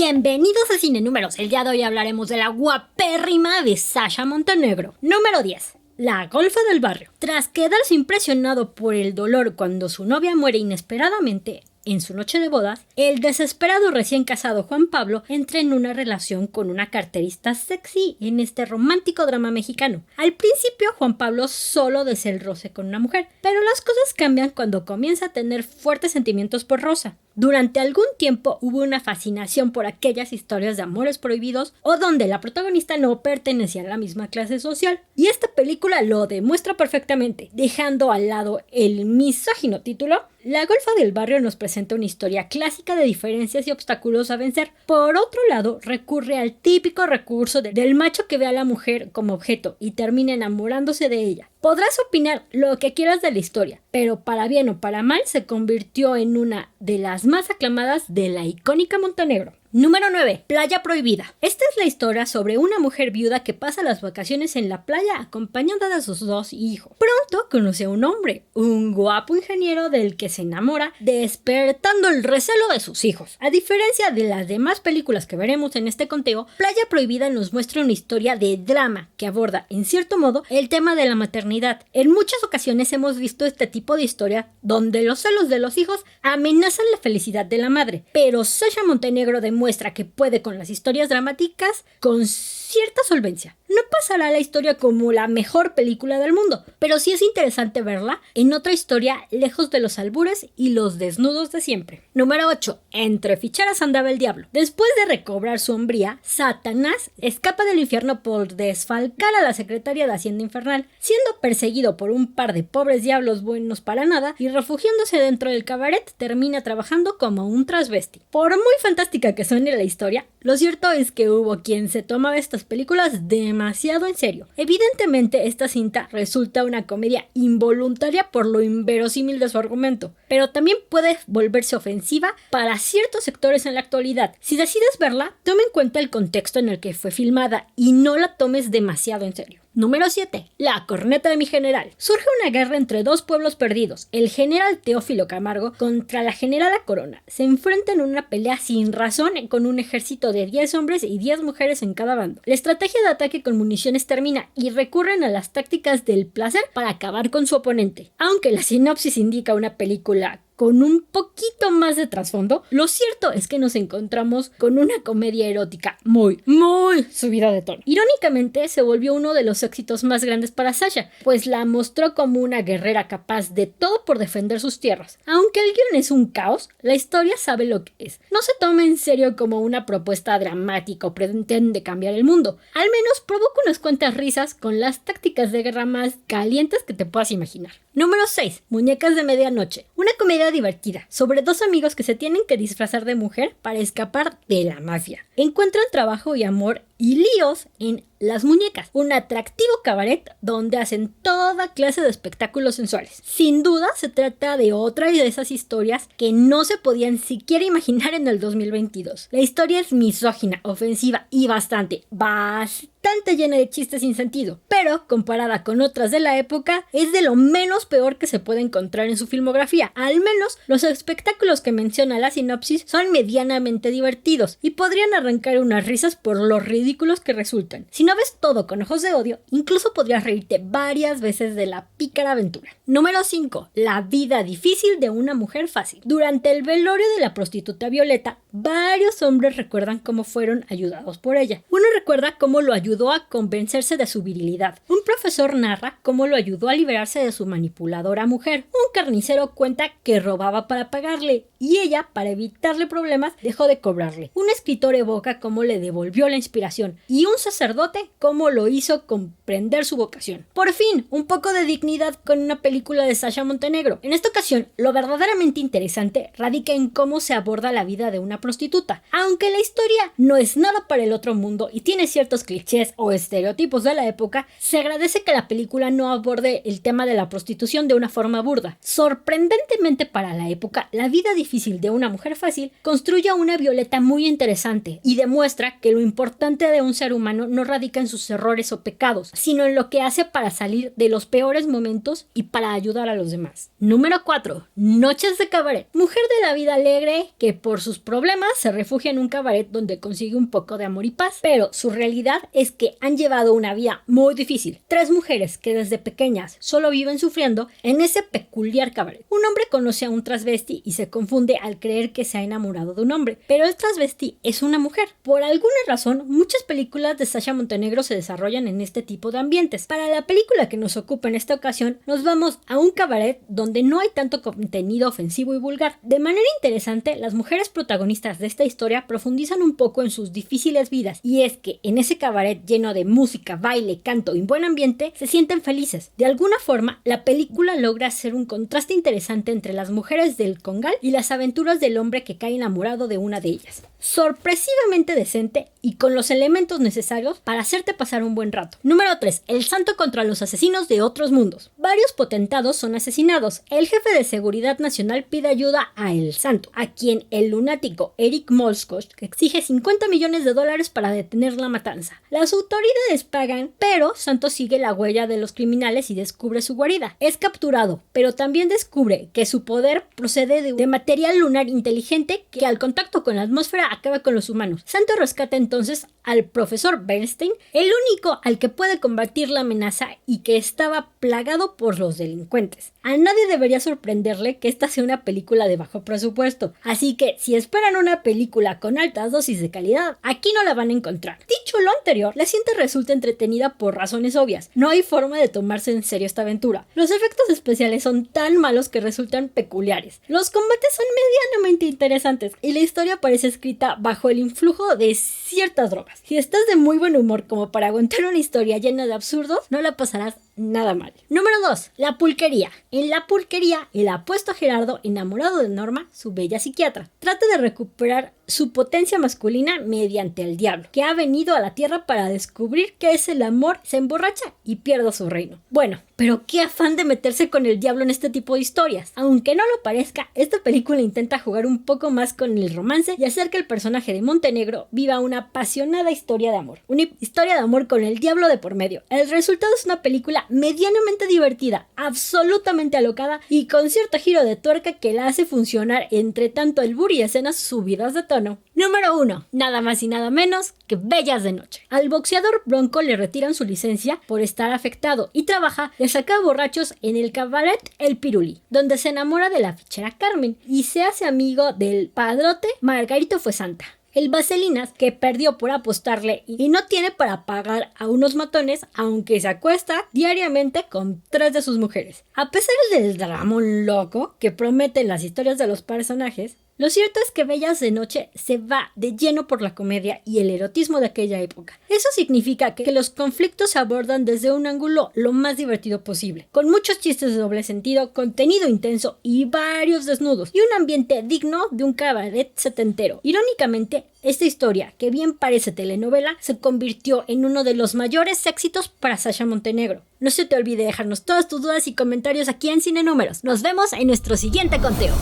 Bienvenidos a Cine Números. El día de hoy hablaremos de la guapérrima de Sasha Montenegro. Número 10. La golfa del barrio. Tras quedarse impresionado por el dolor cuando su novia muere inesperadamente en su noche de bodas, el desesperado recién casado Juan Pablo entra en una relación con una carterista sexy en este romántico drama mexicano. Al principio, Juan Pablo solo desea el roce con una mujer, pero las cosas cambian cuando comienza a tener fuertes sentimientos por Rosa. Durante algún tiempo hubo una fascinación por aquellas historias de amores prohibidos o donde la protagonista no pertenecía a la misma clase social. Y esta película lo demuestra perfectamente. Dejando al lado el misógino título, La golfa del barrio nos presenta una historia clásica de diferencias y obstáculos a vencer. Por otro lado, recurre al típico recurso del macho que ve a la mujer como objeto y termina enamorándose de ella. Podrás opinar lo que quieras de la historia, pero para bien o para mal se convirtió en una de las más aclamadas de la icónica Montenegro. Número 9. Playa prohibida. Esta es la historia sobre una mujer viuda que pasa las vacaciones en la playa acompañada de sus dos hijos. Pronto conoce a un hombre, un guapo ingeniero del que se enamora, despertando el recelo de sus hijos. A diferencia de las demás películas que veremos en este conteo, Playa prohibida nos muestra una historia de drama que aborda, en cierto modo, el tema de la maternidad. En muchas ocasiones hemos visto este tipo de historia donde los celos de los hijos amenazan la felicidad de la madre, pero Sasha Montenegro demuestra que puede con las historias dramáticas con cierta solvencia. No pasará la historia como la mejor película del mundo, pero sí es interesante verla en otra historia lejos de los albures y los desnudos de siempre. Número 8. Entre ficheras andaba el diablo. Después de recobrar su hombría, Satanás escapa del infierno por desfalcar a la secretaria de Hacienda Infernal, siendo perseguido por un par de pobres diablos buenos para nada y refugiándose dentro del cabaret termina trabajando como un transvesti. Por muy fantástica que suene la historia, lo cierto es que hubo quien se tomaba estas películas demasiado en serio. Evidentemente esta cinta resulta una comedia involuntaria por lo inverosímil de su argumento, pero también puede volverse ofensiva para ciertos sectores en la actualidad. Si decides verla, toma en cuenta el contexto en el que fue filmada y no la tomes demasiado en serio. Número 7. La corneta de mi general. Surge una guerra entre dos pueblos perdidos. El general Teófilo Camargo contra la generala Corona. Se enfrentan en una pelea sin razón con un ejército de 10 hombres y 10 mujeres en cada bando. La estrategia de ataque con municiones termina y recurren a las tácticas del placer para acabar con su oponente. Aunque la sinopsis indica una película con un poquito más de trasfondo, lo cierto es que nos encontramos con una comedia erótica muy subida de tono. Irónicamente, se volvió uno de los éxitos más grandes para Sasha, pues la mostró como una guerrera capaz de todo por defender sus tierras. Aunque el guion es un caos, la historia sabe lo que es. No se toma en serio como una propuesta dramática o pretende cambiar el mundo. Al menos provoca unas cuantas risas con las tácticas de guerra más calientes que te puedas imaginar. Número 6. Muñecas de medianoche. Una comedia divertida sobre dos amigos que se tienen que disfrazar de mujer para escapar de la mafia. Encuentran trabajo y amor y líos en Las Muñecas, un atractivo cabaret donde hacen toda clase de espectáculos sensuales. Sin duda se trata de otra de esas historias que no se podían siquiera imaginar en el 2022. La historia es misógina, ofensiva y bastante llena de chistes sin sentido, pero comparada con otras de la época es de lo menos peor que se puede encontrar en su filmografía. Al menos los espectáculos que menciona la sinopsis son medianamente divertidos y podrían arrancar unas risas por lo ridículos que resultan. Si no ves todo con ojos de odio, incluso podrías reírte varias veces de la pícara aventura. Número 5. La vida difícil de una mujer fácil. Durante el velorio de la prostituta Violeta, varios hombres recuerdan cómo fueron ayudados por ella. Uno recuerda cómo lo ayudó a convencerse de su virilidad. Un profesor narra cómo lo ayudó a liberarse de su manipuladora mujer. Un carnicero cuenta que robaba para pagarle y ella, para evitarle problemas, dejó de cobrarle. Un escritor evoca cómo le devolvió la inspiración y un sacerdote cómo lo hizo comprender su vocación. Por fin, un poco de dignidad con una película de Sasha Montenegro. En esta ocasión, lo verdaderamente interesante radica en cómo se aborda la vida de una prostituta. Aunque la historia no es nada para el otro mundo y tiene ciertos clichés clichés o estereotipos de la época, se agradece que la película no aborde el tema de la prostitución de una forma burda. Sorprendentemente para la época, la vida difícil de una mujer fácil construye a una Violeta muy interesante y demuestra que lo importante de un ser humano no radica en sus errores o pecados, sino en lo que hace para salir de los peores momentos y para ayudar a los demás. Número 4. Noches de cabaret. Mujer de la vida alegre que por sus problemas se refugia en un cabaret donde consigue un poco de amor y paz, pero su realidad es que han llevado una vida muy difícil. 3 mujeres que desde pequeñas solo viven sufriendo en ese peculiar cabaret. Un hombre conoce a un transvesti y se confunde al creer que se ha enamorado de un hombre, pero el transvesti es una mujer. Por alguna razón, muchas películas de Sasha Montenegro se desarrollan en este tipo de ambientes. Para la película que nos ocupa en esta ocasión, nos vamos a un cabaret donde no hay tanto contenido ofensivo y vulgar. De manera interesante, las mujeres protagonistas de esta historia profundizan un poco en sus difíciles vidas, y es que en ese cabaret lleno de música, baile, canto y buen ambiente, se sienten felices. De alguna forma, la película logra hacer un contraste interesante entre las mujeres del Congal y las aventuras del hombre que cae enamorado de una de ellas. Sorpresivamente decente y con los elementos necesarios para hacerte pasar un buen rato. Número 3. El santo contra los asesinos de otros mundos. Varios potentados son asesinados. El jefe de seguridad nacional pide ayuda a El Santo, a quien el lunático Eric Molskos exige $50 millones para detener la matanza. Las autoridades pagan, pero Santo sigue la huella de los criminales y descubre su guarida. Es capturado, pero también descubre que su poder procede de material lunar inteligente que al contacto con la atmósfera acaba con los humanos. Santo rescata entonces al profesor Bernstein, el único al que puede combatir la amenaza y que estaba plagado por los delincuentes. A nadie debería sorprenderle que esta sea una película de bajo presupuesto, así que si esperan una película con altas dosis de calidad, aquí no la van a encontrar. Dicho lo anterior, la cinta resulta entretenida por razones obvias. No hay forma de tomarse en serio esta aventura. Los efectos especiales son tan malos que resultan peculiares. Los combates son medianamente interesantes y la historia parece escrita bajo el influjo de ciertas drogas. Si estás de muy buen humor como para aguantar una historia llena de absurdos, no la pasarás nada mal. Número 2. La pulquería. En La pulquería, el apuesto Gerardo, enamorado de Norma, su bella psiquiatra, trata de recuperar su potencia masculina mediante el diablo, que ha venido a la tierra para descubrir qué es el amor, se emborracha y pierde su reino. Bueno, pero qué afán de meterse con el diablo en este tipo de historias. Aunque no lo parezca, esta película intenta jugar un poco más con el romance y hacer que el personaje de Montenegro viva una apasionada historia de amor. Una historia de amor con el diablo de por medio. El resultado es una película medianamente divertida, absolutamente alocada y con cierto giro de tuerca que la hace funcionar entre tanto albur y escenas subidas de tono. Número 1. Nada más y nada menos que Bellas de Noche. Al boxeador Bronco le retiran su licencia por estar afectado y trabaja de sacaborrachos en el cabaret El Pirulí, donde se enamora de la fichera Carmen y se hace amigo del padrote Margarito Fuensanta. El Vaselinas, que perdió por apostarle y no tiene para pagar a unos matones, aunque se acuesta diariamente con 3 de sus mujeres. A pesar del dramón loco que prometen las historias de los personajes, lo cierto es que Bellas de Noche se va de lleno por la comedia y el erotismo de aquella época. Eso significa que los conflictos se abordan desde un ángulo lo más divertido posible, con muchos chistes de doble sentido, contenido intenso y varios desnudos, y un ambiente digno de un cabaret setentero. Irónicamente, esta historia, que bien parece telenovela, se convirtió en uno de los mayores éxitos para Sasha Montenegro. No se te olvide dejarnos todas tus dudas y comentarios aquí en Cine Números. Nos vemos en nuestro siguiente conteo.